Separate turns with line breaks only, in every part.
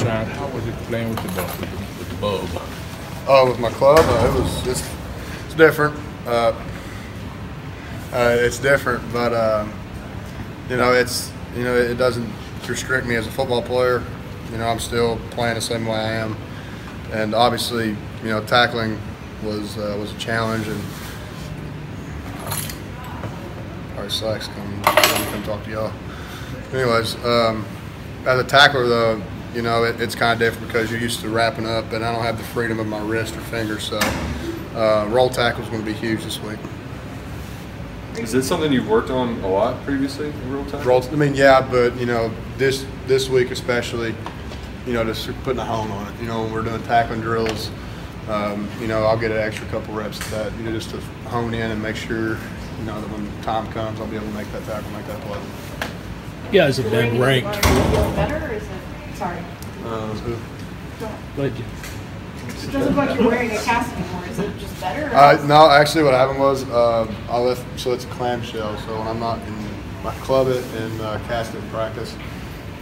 sound. How was it playing with the bub?
Oh, with my club, it's different. It's different, but it doesn't restrict me as a football player. I'm still playing the same way I am, and obviously, tackling was a challenge. And sorry, Slacks, come talk to y'all. Anyways, as a tackler though, it's kind of different because you're used to wrapping up, and I don't have the freedom of my wrist or fingers. So, roll tackle is going to be huge this week.
Is this something you've worked on a lot previously, roll tackle?
Yeah, but this week especially, just putting a hone on it. When we're doing tackling drills, I'll get an extra couple reps at that, just to hone in and make sure, that when the time comes, I'll be able to make that tackle, make that play.
You guys have been ranked.
Is it feel better, or is it? Sorry.
But
It doesn't look like you're wearing a cast anymore. Is it just better?
No, actually, what happened was I left. So it's a clamshell. So when I'm not in, I club it and cast it in practice.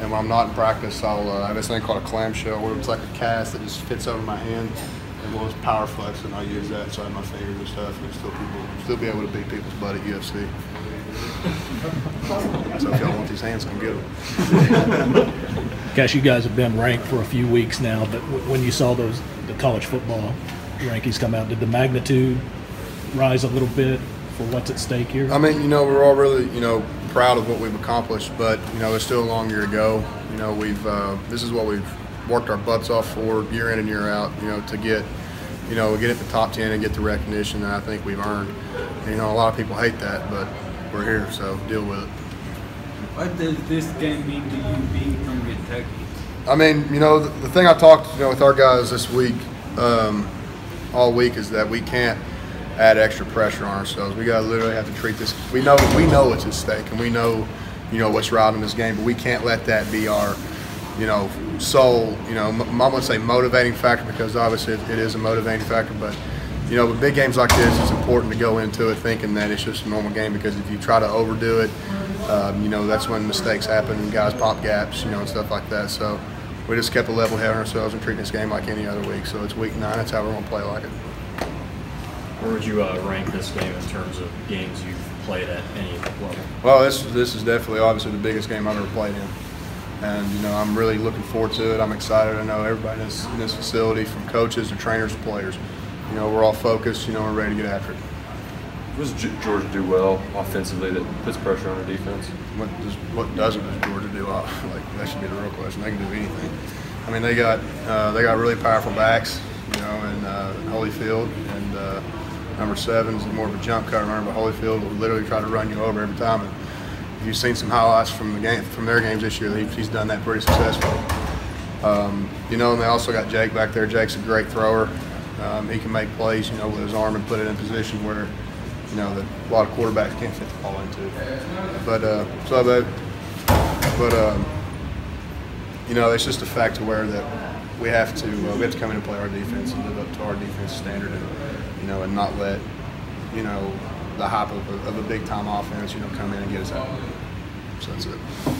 And when I'm not in practice, I'll have this thing called a clamshell, where it's like a cast that just fits over my hand, and we'll just power flex, and I'll use that inside my fingers and stuff, and still be able to beat people's butt at UFC. So if y'all want these hands, come get them.
Kash, you guys have been ranked for a few weeks now, but when you saw the college football rankings come out, did the magnitude rise a little bit for what's at stake here?
I mean, we're all really, proud of what we've accomplished, but, there's still a long year to go. This is what we've worked our butts off for year in and year out, to get at the top 10 and get the recognition that I think we've earned. And, a lot of people hate that, but we're here, so deal with it.
What does this game mean to you being from Kentucky?
I mean, the thing I talked, with our guys this week, all week, is that we can't add extra pressure on ourselves. We gotta literally have to treat this. We know it's at stake, and we know, what's right in this game, but we can't let that be our, sole, I'm gonna say motivating factor, because obviously it is a motivating factor, but. With big games like this, it's important to go into it thinking that it's just a normal game, because if you try to overdo it, that's when mistakes happen and guys pop gaps, and stuff like that. So we just kept a level head on ourselves and treating this game like any other week. So it's week 9. That's how we're going to play like it.
Where would you rank this game in terms of games you've played at any level?
Well, this is definitely obviously the biggest game I've ever played in. And, I'm really looking forward to it. I'm excited. I know everybody in this facility, from coaches to trainers to players, we're all focused, we're ready to get after it.
What does Georgia do well offensively that puts pressure on our defense?
What doesn't Georgia do? That should be the real question. They can do anything. I mean, they got really powerful backs, and Holyfield, and number 7 is more of a jump cut runner, but Holyfield will literally try to run you over every time. And if you've seen some highlights from their games this year, he's done that pretty successfully. And they also got Jake back there. Jake's a great thrower. He can make plays, with his arm and put it in a position where, that a lot of quarterbacks can't fit the ball into. It's just a fact to where that we have to come in and play our defense and live up to our defense standard, and not let, the hype of a big time offense, come in and get us out. So that's it.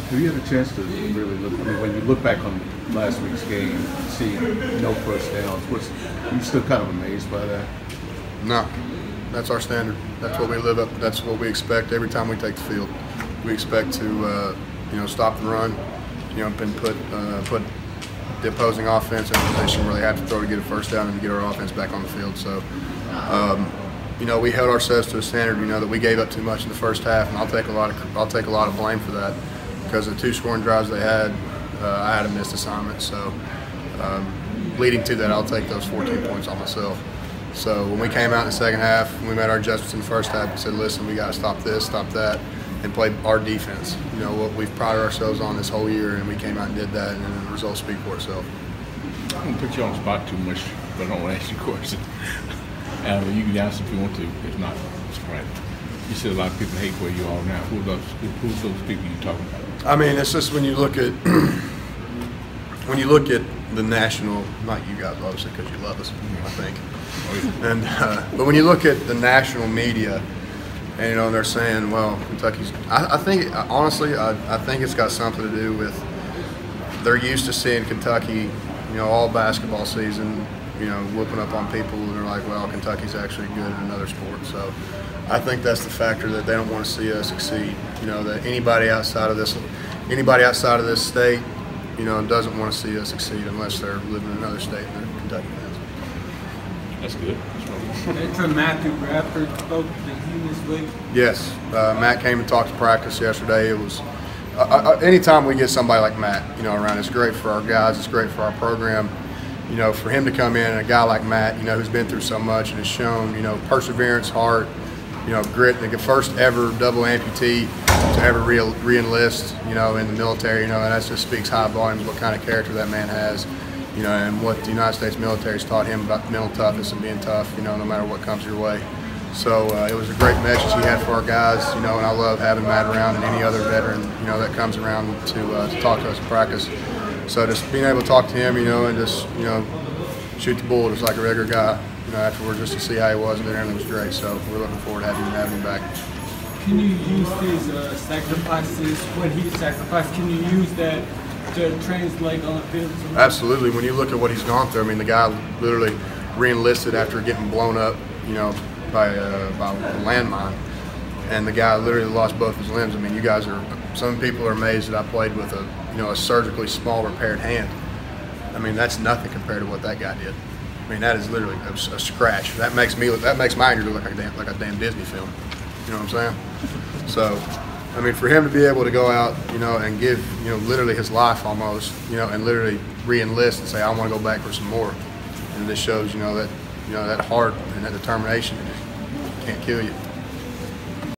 Do you have a chance to really look? I mean, when you look back on last week's game, see no first downs, are you still kind of amazed by that?
No, that's our standard. That's what we live up. That's what we expect every time we take the field. We expect to, stop the run, and put the opposing offense in a position where they have to throw to get a first down and get our offense back on the field. So. We held ourselves to a standard, that we gave up too much in the first half, and I'll take a lot of blame for that, because the 2 scoring drives they had, I had a missed assignment. So, leading to that, I'll take those 14 points on myself. So when we came out in the second half, and we made our adjustments in the first half, we said, listen, we got to stop this, stop that, and play our defense. What we've prided ourselves on this whole year, and we came out and did that, and then the results speak for itself.
I don't put you on the spot too much, but I don't want to ask you a question. You can answer if you want to. If not, it's fine. You said a lot of people hate where you are now. Who's those people you talking about?
I mean, it's just when you look at the national, not you guys obviously because you love us, I think. And but when you look at the national media, and they're saying, well, Kentucky's. I think honestly, I think it's got something to do with they're used to seeing Kentucky, all basketball season, whooping up on people, and they're like, well, Kentucky's actually good in another sport. So I think that's the factor that they don't want to see us succeed. That anybody outside of this state, doesn't want to see us succeed unless they're living in another state than Kentucky is.
That's good.
Veteran Matthew Bradford spoke to you this week.
Yes, Matt came and talked to practice yesterday. It was anytime we get somebody like Matt, around, it's great for our guys. It's great for our program. For him to come in and a guy like Matt, who's been through so much and has shown, perseverance, heart, grit. The first ever double amputee to ever re-enlist, in the military, and that just speaks high volumes what kind of character that man has, and what the United States military has taught him about mental toughness and being tough, no matter what comes your way. So it was a great message he had for our guys, and I love having Matt around and any other veteran, that comes around to talk to us in practice. So just being able to talk to him, and just, shoot the bull just like a regular guy, afterwards, just to see how he was and everything was great. So we're looking forward to having him back.
Can you use his sacrifices, what he sacrificed, can you use that to translate on the field?
Absolutely. When you look at what he's gone through, I mean, the guy literally re-enlisted after getting blown up, by a landmine, and the guy literally lost both his limbs. I mean, some people are amazed that I played with a surgically small repaired hand. I mean, that's nothing compared to what that guy did. I mean, that is literally a scratch. That makes my injury look like a damn Disney film. You know what I'm saying? So, I mean, for him to be able to go out, and give, literally his life almost, and literally re-enlist and say, I want to go back for some more. And this shows, that heart and that determination can't kill you.